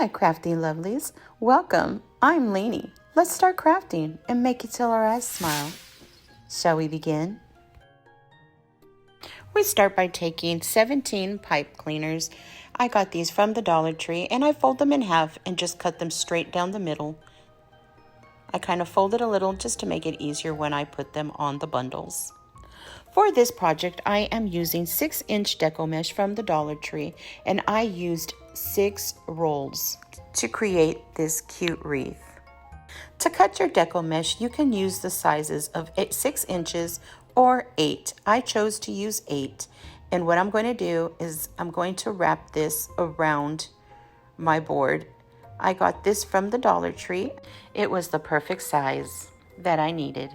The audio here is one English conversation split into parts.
Hi crafting lovelies, welcome. I'm Lainey. Let's start crafting and make it till our eyes smile. Shall we begin? We start by taking 17 pipe cleaners. I got these from the Dollar Tree and I fold them in half and just cut them straight down the middle. I kind of fold it a little just to make it easier when I put them on the bundles. For this project, I am using 6-inch Deco Mesh from the Dollar Tree, and I used 6 rolls to create this cute wreath. To cut your Deco Mesh, you can use the sizes of 6 inches or 8. I chose to use 8, and what I'm going to do is I'm going to wrap this around my board. I got this from the Dollar Tree. It was the perfect size that I needed.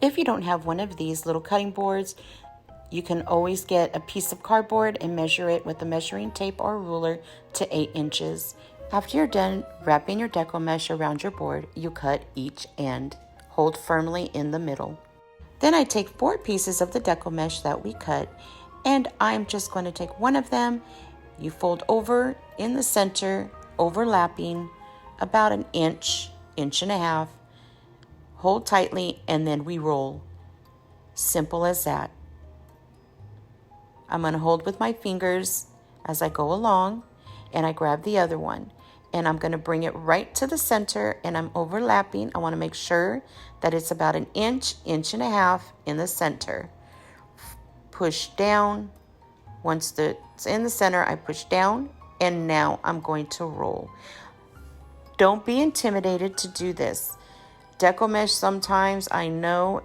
If you don't have one of these little cutting boards, you can always get a piece of cardboard and measure it with a measuring tape or ruler to 8 inches. After you're done wrapping your Deco Mesh around your board, you cut each end. Hold firmly in the middle. Then I take 4 pieces of the Deco Mesh that we cut, and I'm just going to take one of them. You fold over in the center, overlapping about an inch, inch and a half. Hold tightly, and then we roll. Simple as that. I'm going to hold with my fingers as I go along, and I grab the other one. And I'm going to bring it right to the center, and I'm overlapping. I want to make sure that it's about an inch, inch and a half in the center. Push down. Once it's in the center, I push down, and now I'm going to roll. Don't be intimidated to do this. Deco Mesh, sometimes I know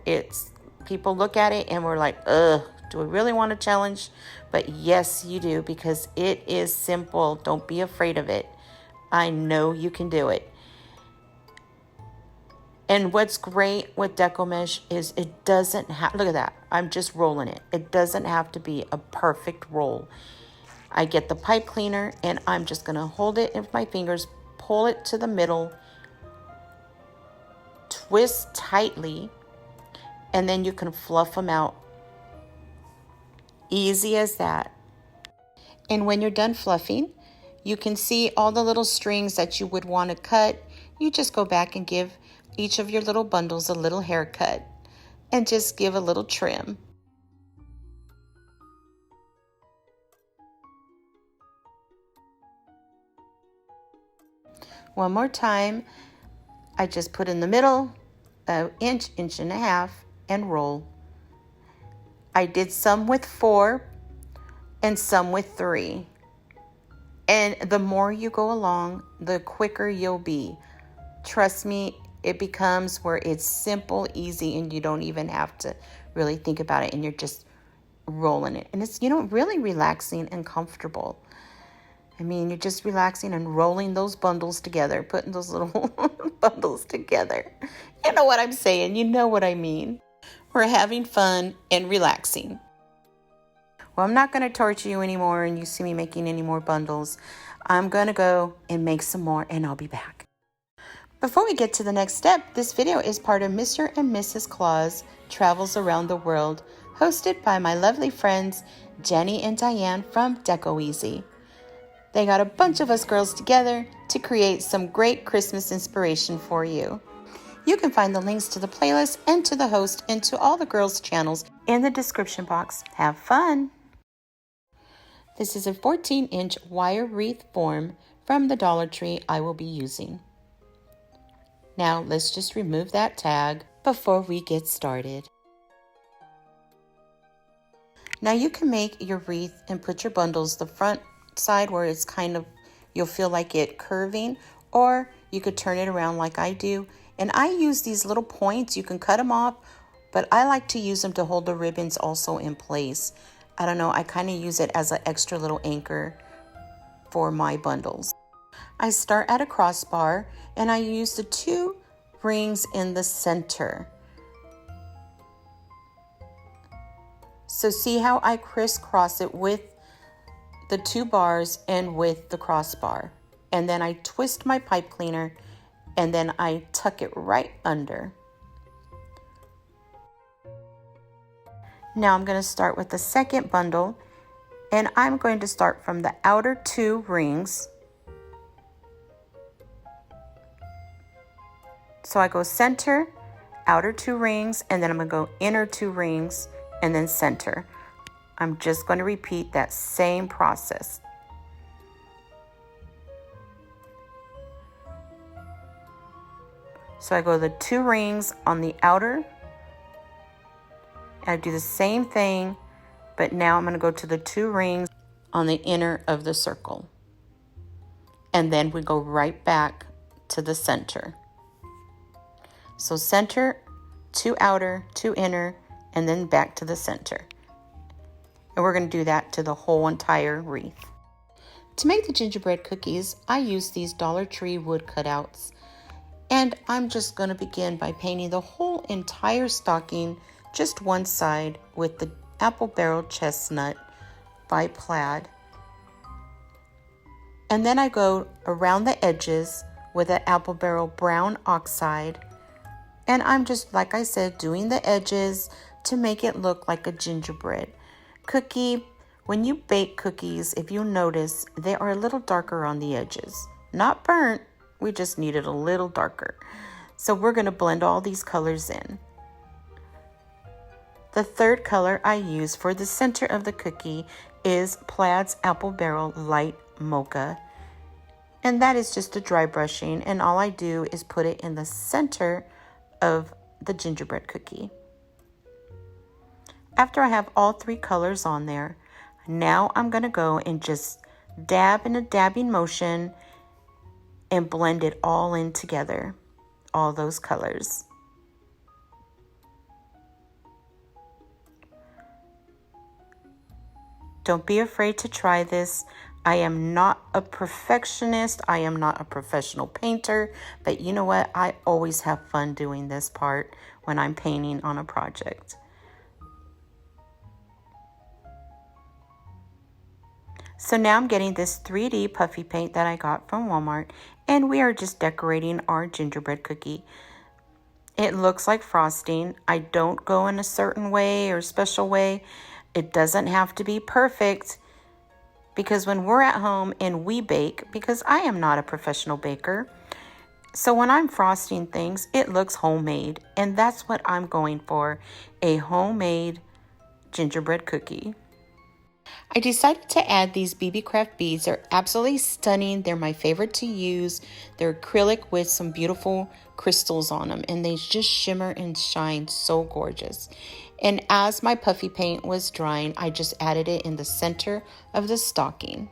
people look at it and we're like, ugh, do we really want a challenge? But yes, you do, because it is simple. Don't be afraid of it. I know you can do it. And what's great with Deco Mesh is it doesn't have, look at that, I'm just rolling it. It doesn't have to be a perfect roll. I get the pipe cleaner and I'm just gonna hold it with my fingers, pull it to the middle, twist tightly, and then you can fluff them out. Easy as that. And when you're done fluffing, you can see all the little strings that you would want to cut. You just go back and give each of your little bundles a little haircut and just give a little trim. One more time. I just put in the middle, an inch, inch and a half, and roll. I did some with 4 and some with 3. And the more you go along, the quicker you'll be. Trust me, it becomes where it's simple, easy, and you don't even have to really think about it, and you're just rolling it. And it's, really relaxing and comfortable. I mean, you're just relaxing and rolling those bundles together, putting those little bundles together. You know what I'm saying. You know what I mean. We're having fun and relaxing. Well, I'm not going to torture you anymore and you see me making any more bundles. I'm going to go and make some more and I'll be back. Before we get to the next step, this video is part of Mr. and Mrs. Claus Travels Around the World, hosted by my lovely friends, Janny and Dyane from Deco Easy. They got a bunch of us girls together to create some great Christmas inspiration for you. You can find the links to the playlist and to the host and to all the girls' channels in the description box. Have fun! This is a 14-inch wire wreath form from the Dollar Tree I will be using. Now let's just remove that tag before we get started. Now you can make your wreath and put your bundles the front side where it's kind of, you'll feel like it curving, or you could turn it around like I do. And I use these little points. You can cut them off, but I like to use them to hold the ribbons also in place. I don't know, I kind of use it as an extra little anchor for my bundles. I start at a crossbar and I use the 2 rings in the center. So see how I crisscross it with the 2 bars and with the crossbar. And then I twist my pipe cleaner and then I tuck it right under. Now I'm going to start with the second bundle, and I'm going to start from the outer 2 rings So I go center, outer 2 rings, and then I'm going to go inner 2 rings and then center. I'm just going to repeat that same process. So I go the 2 rings on the outer. I do the same thing, but now I'm going to go to the 2 rings on the inner of the circle. And then we go right back to the center. So center, 2 outer, 2 inner, and then back to the center. And we're going to do that to the whole entire wreath. To make the gingerbread cookies, I use these Dollar Tree wood cutouts. And I'm just going to begin by painting the whole entire stocking, just one side, with the Apple Barrel Chestnut by PLAID. And then I go around the edges with an Apple Barrel Brown Oxide. And I'm just, like I said, doing the edges to make it look like a gingerbread cookie. When you bake cookies, if you notice, they are a little darker on the edges. Not burnt, we just need it a little darker. So we're going to blend all these colors in. The third color I use for the center of the cookie is PLAID's Apple Barrel Lite Mocha. And that is just a dry brushing, and all I do is put it in the center of the gingerbread cookie. After I have all 3 colors on there, now I'm going to go and just dab in a dabbing motion and blend it all in together, all those colors. Don't be afraid to try this. I am not a perfectionist. I am not a professional painter, but you know what? I always have fun doing this part when I'm painting on a project. So now I'm getting this 3D puffy paint that I got from Walmart, and we are just decorating our gingerbread cookie. It looks like frosting. I don't go in a certain way or special way. It doesn't have to be perfect, because when we're at home and we bake, because I am not a professional baker, so when I'm frosting things, it looks homemade, and that's what I'm going for, a homemade gingerbread cookie. I decided to add these BB Craft beads. They're absolutely stunning. They're my favorite to use. They're acrylic with some beautiful crystals on them, and they just shimmer and shine so gorgeous. And as my puffy paint was drying, I just added it in the center of the stocking.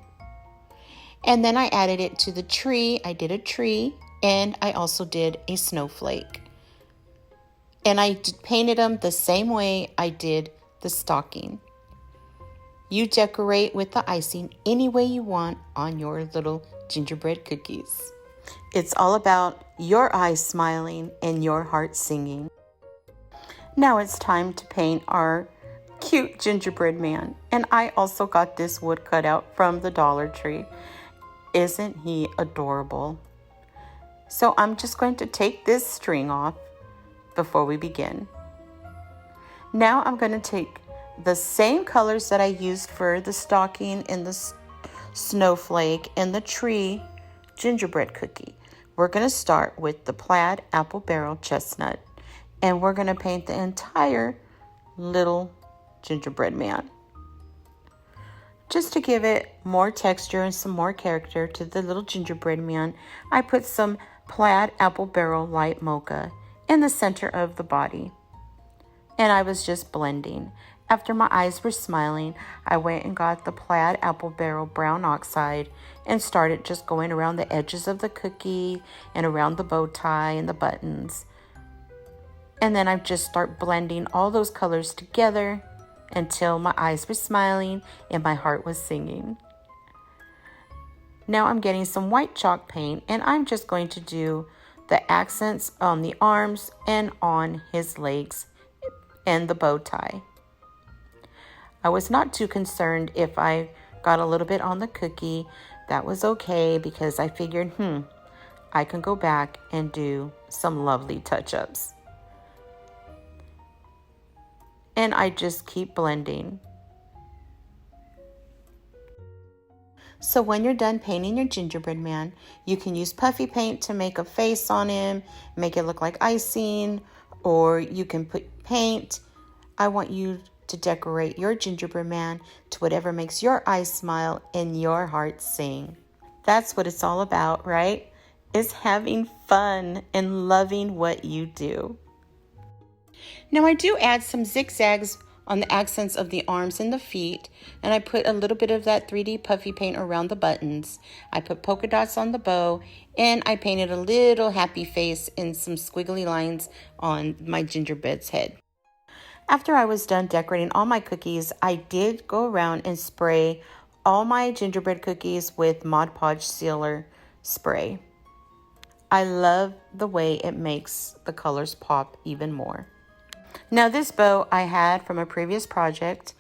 And then I added it to the tree. I did a tree, and I also did a snowflake. And I painted them the same way I did the stocking. You decorate with the icing any way you want on your little gingerbread cookies. It's all about your eyes smiling and your heart singing. Now it's time to paint our cute gingerbread man. And I also got this wood cutout from the Dollar Tree. Isn't he adorable? So I'm just going to take this string off before we begin. Now I'm going to take the same colors that I used for the stocking and the snowflake and the tree gingerbread cookie. We're going to start with the PLAID Apple Barrel Chestnut, and we're going to paint the entire little gingerbread man. Just to give it more texture and some more character to the little gingerbread man, I put some PLAID Apple Barrel Lite Mocha in the center of the body. And I was just blending. After my eyes were smiling, I went and got the PLAID Apple Barrel Brown Oxide and started just going around the edges of the cookie and around the bow tie and the buttons. And then I just start blending all those colors together until my eyes were smiling and my heart was singing. Now I'm getting some white chalk paint, and I'm just going to do the accents on the arms and on his legs and the bow tie. I was not too concerned if I got a little bit on the cookie. That was okay, because I figured, I can go back and do some lovely touch-ups. And I just keep blending. So when you're done painting your gingerbread man, you can use puffy paint to make a face on him, make it look like icing, or you can put paint. I want you to decorate your gingerbread man to whatever makes your eyes smile and your heart sing. That's what it's all about, right? Is having fun and loving what you do. Now I do add some zigzags on the accents of the arms and the feet, and I put a little bit of that 3D puffy paint around the buttons. I put polka dots on the bow, and I painted a little happy face and some squiggly lines on my gingerbread's head. After I was done decorating all my cookies, I did go around and spray all my gingerbread cookies with Mod Podge sealer spray. I love the way it makes the colors pop even more. Now this bow I had from a previous project.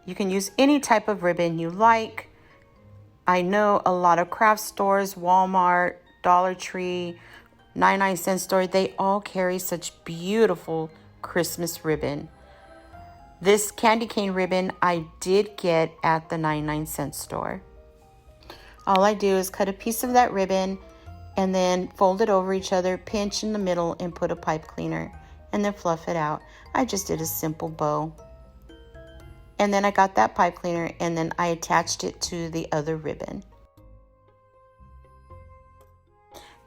You can use any type of ribbon you like. I know a lot of craft stores, Walmart, Dollar Tree, 99-cent store, they all carry such beautiful Christmas ribbon. This candy cane ribbon I did get at the 99-cent store. All I do is cut a piece of that ribbon and then fold it over each other, pinch in the middle, and put a pipe cleaner, and then fluff it out. I just did a simple bow. And then I got that pipe cleaner and then I attached it to the other ribbon.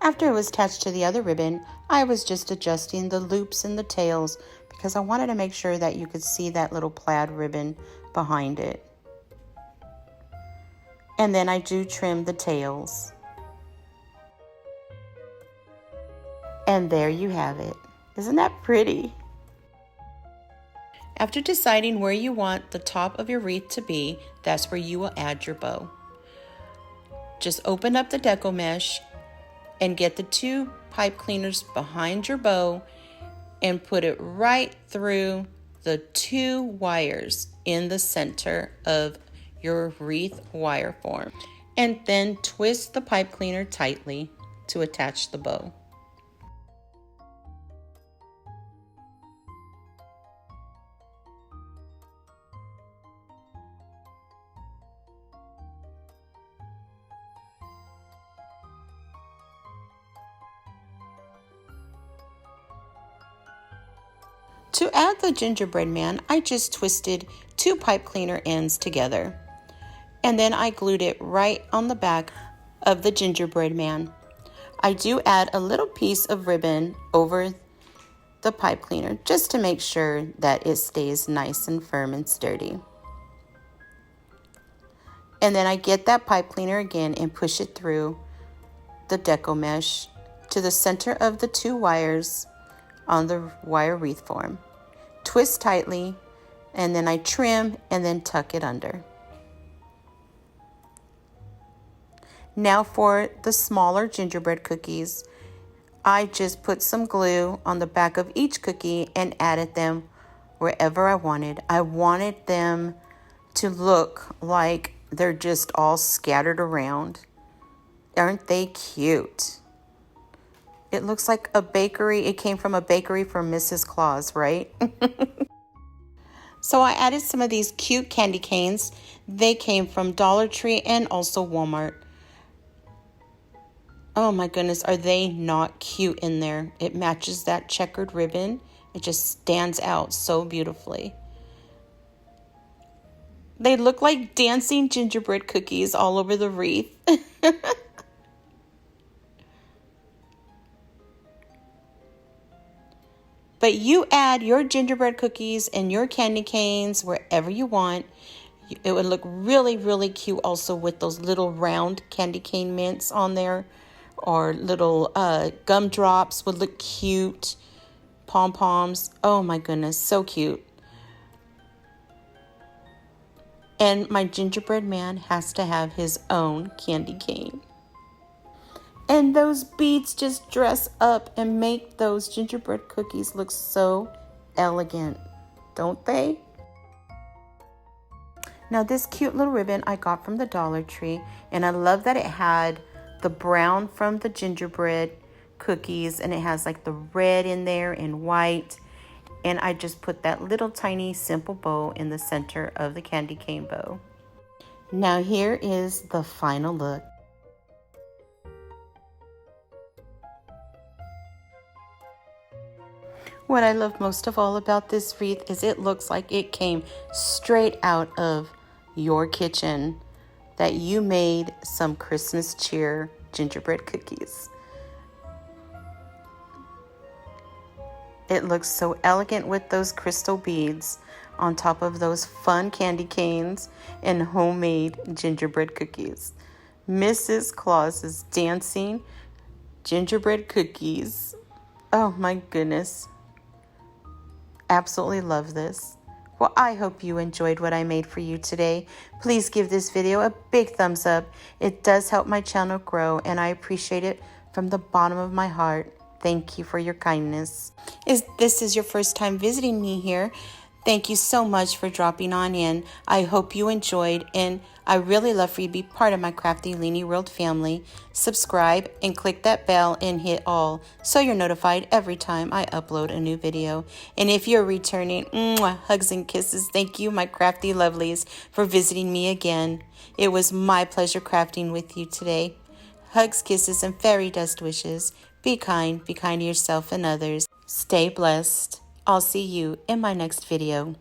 After it was attached to the other ribbon, I was just adjusting the loops and the tails because I wanted to make sure that you could see that little plaid ribbon behind it. And then I do trim the tails. And there you have it. Isn't that pretty? After deciding where you want the top of your wreath to be, that's where you will add your bow. Just open up the Deco Mesh and get the 2 pipe cleaners behind your bow and put it right through the 2 wires in the center of your wreath wire form. And then twist the pipe cleaner tightly to attach the bow. To add the gingerbread man, I just twisted 2 pipe cleaner ends together. And then I glued it right on the back of the gingerbread man. I do add a little piece of ribbon over the pipe cleaner just to make sure that it stays nice and firm and sturdy. And then I get that pipe cleaner again and push it through the Deco Mesh to the center of the 2 wires on the wire wreath form. Twist tightly, and then I trim and then tuck it under. Now for the smaller gingerbread cookies, I just put some glue on the back of each cookie and added them wherever I wanted. I wanted them to look like they're just all scattered around. Aren't they cute? It looks like a bakery. It came from a bakery for Mrs. Claus, right? So I added some of these cute candy canes. They came from Dollar Tree and also Walmart. Oh my goodness, are they not cute in there? It matches that checkered ribbon. It just stands out so beautifully. They look like dancing gingerbread cookies all over the wreath. But you add your gingerbread cookies and your candy canes wherever you want. It would look really, really cute also with those little round candy cane mints on there. Or little gumdrops would look cute. Pom-poms. Oh my goodness, so cute. And my gingerbread man has to have his own candy cane. And those beads just dress up and make those gingerbread cookies look so elegant, don't they? Now this cute little ribbon I got from the Dollar Tree, and I love that it had the brown from the gingerbread cookies, and it has like the red in there and white. And I just put that little tiny simple bow in the center of the candy cane bow. Now here is the final look. What I love most of all about this wreath is it looks like it came straight out of your kitchen, that you made some Christmas cheer gingerbread cookies. It looks so elegant with those crystal beads on top of those fun candy canes and homemade gingerbread cookies. Mrs. Claus's dancing gingerbread cookies. Oh my goodness. Absolutely love this. Well, I hope you enjoyed what I made for you today. Please give this video a big thumbs up. It does help my channel grow, and I appreciate it from the bottom of my heart. Thank you for your kindness. If this is your first time visiting me here, thank you so much for dropping on in. I hope you enjoyed, and I really love for you to be part of my Krafty Leanie World family. Subscribe and click that bell and hit all so you're notified every time I upload a new video. And if you're returning, hugs and kisses. Thank you, my Krafty lovelies, for visiting me again. It was my pleasure crafting with you today. Hugs, kisses, and fairy dust wishes. Be kind to yourself and others. Stay blessed. I'll see you in my next video.